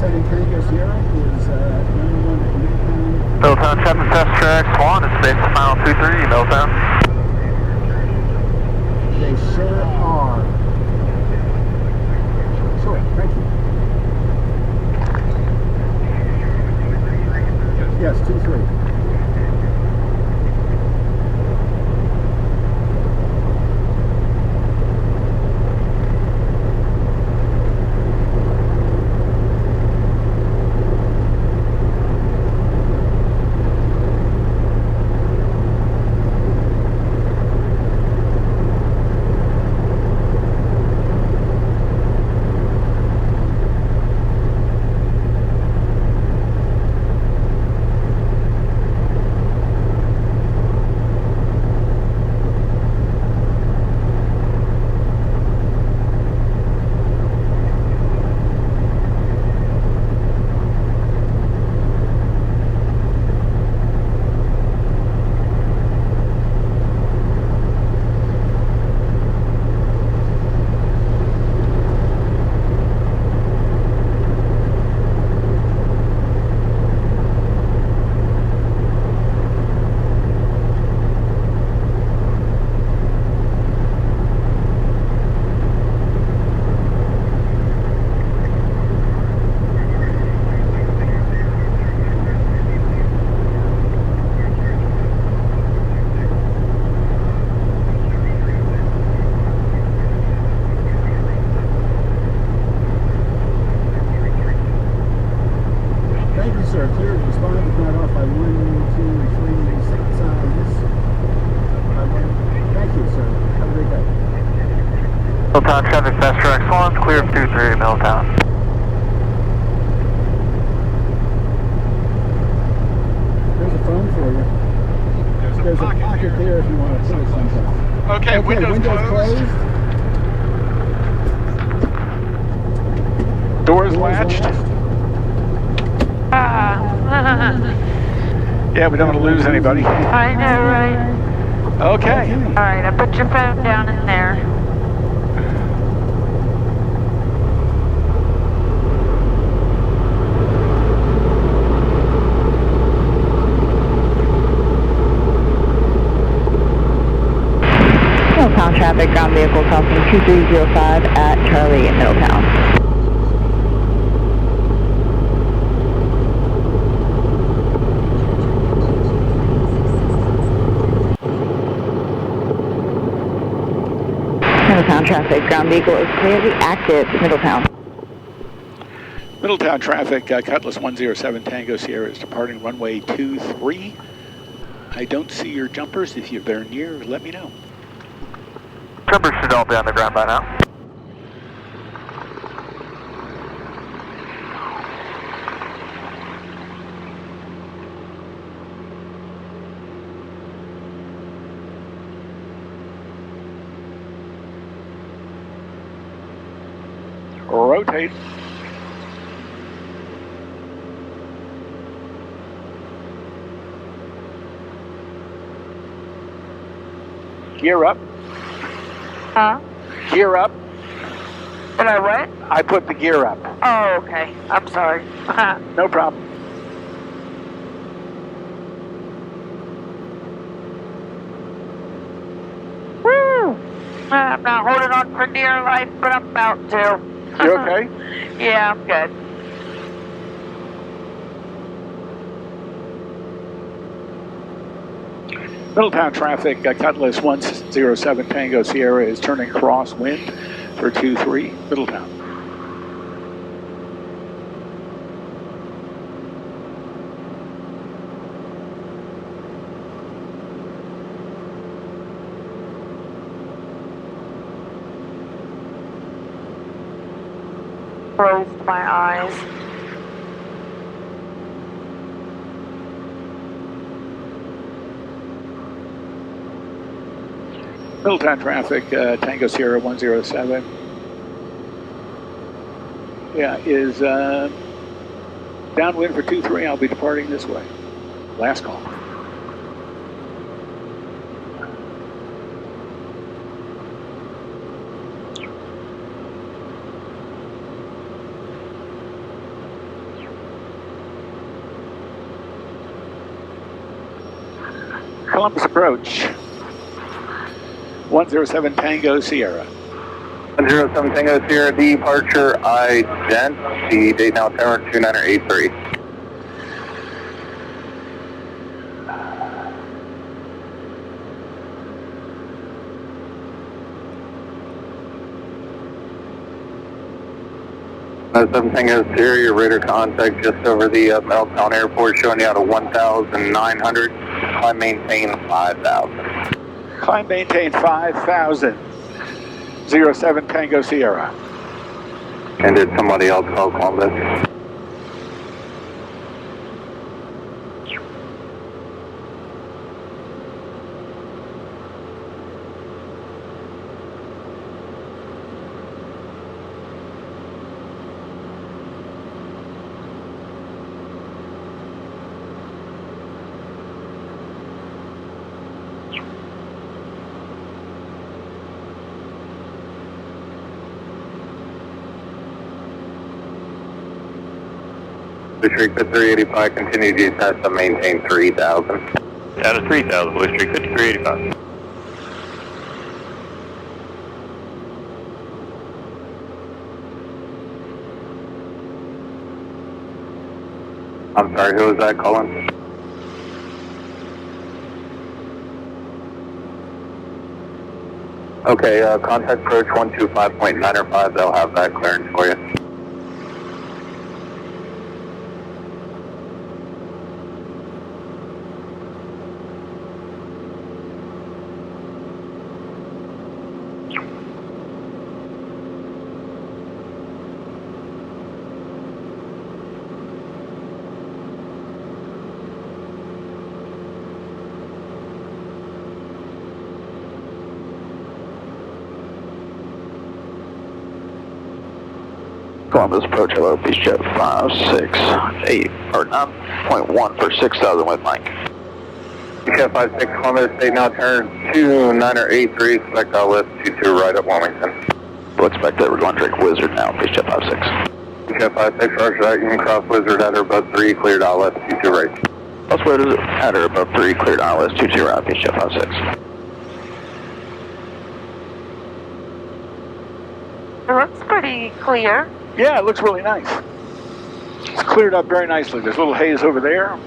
007 Tango Sierra is 91 at Middletown. Middletown traffic fast track Swan is space final 23 Middletown. They sure are. Sure, thank you. Yes, 2-3. Middletown traffic fast track Swan, clear of 23 Middletown. There's a phone for you. There's a pocket there if you want to put it sometime. Okay, windows closed. Doors latched. Yeah, we don't want to lose anybody. I know, right? Okay. All right, I put your phone down in there. Middletown traffic, ground vehicle crossing 2305 at Charlie in Middletown. Middletown traffic, ground vehicle is clearly active, Middletown. Middletown traffic, Cutlass 107 Tango Sierra is departing runway 23. I don't see your jumpers. If they're near, let me know. Jumpers should all be on the ground by now. Rotate. Gear up. Huh? Gear up. Did I what? I put the gear up. Oh, okay. I'm sorry. No problem. Woo! I'm not holding on for dear life, but I'm about to. You okay? Yeah, I'm good. Middletown traffic, Cutlass 107 Tango Sierra is turning crosswind for 23 Middletown. Closed my eyes. Middletown traffic, Tango Sierra 107. Yeah, is downwind for 23. I'll be departing this way. Last call. Columbus approach. 107 Tango Sierra. 107 Tango Sierra, departure ident, the date now tower 2983. Tango Sierra, your radar contact just over the Middletown Airport, showing you out of 1,900. Climb maintain 5,000. Climb maintain 5,000. 07 Tango Sierra. And did somebody else call Columbus? Blue Streak 5385, continue to test to maintain 3,000. Down to 3,000, Blue Streak 5385. I'm sorry, who was that calling? Okay, contact approach 125.905, they'll have that clearance for you. Columbus approach, hello, Beach Jet 568, or 9.1 for 6,000 with Mike. Beach Jet 56 Columbus, state now turn 2983, expect LS 22 right at Wilmington. We'll expect that we're going to drink Wizard now, Beach Jet 56. Beach Jet 56, roger that, you can cross Wizard at or above 3, cleared LS 22 right. Let's wait at or above 3, cleared ILS 22 right, Beach Jet 56. It looks pretty clear. Yeah, it looks really nice. It's cleared up very nicely. There's a little haze over there.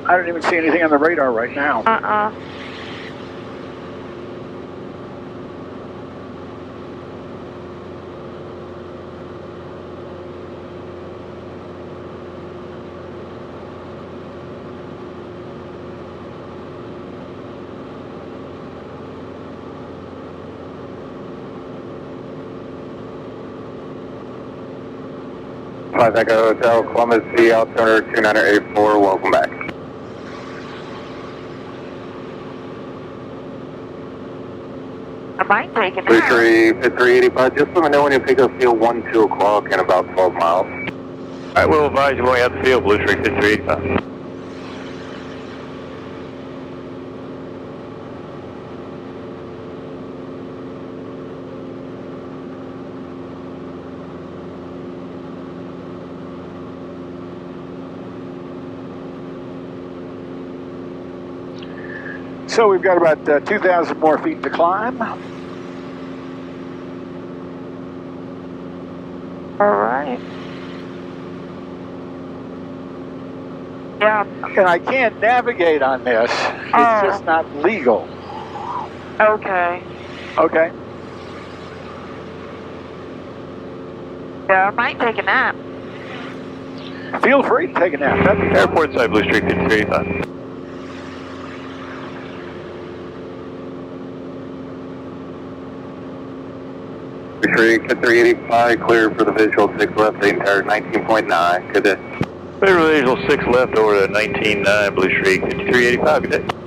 I don't even see anything on the radar right now. Five Echo Hotel, Columbus, the altimeter 2984, welcome back. I might take it Blue out. Streak 5385, just let me know when you pick up field 1, 2 o'clock in about 12 miles. Alright, we'll advise you when we have the field, Blue Streak 5385. So we've got about 2,000 more feet to climb. All right. Yeah. And I can't navigate on this. It's just not legal. Okay. Okay. Yeah, I might take a nap. Feel free to take a nap. That'd be fun. Airport side, Blue Streak 5385. Blue Streak 5385, clear for the visual 6 left, the entire 19.9, good day. Favorable visual 6 left over to 19.9, Blue Streak 5385, good day.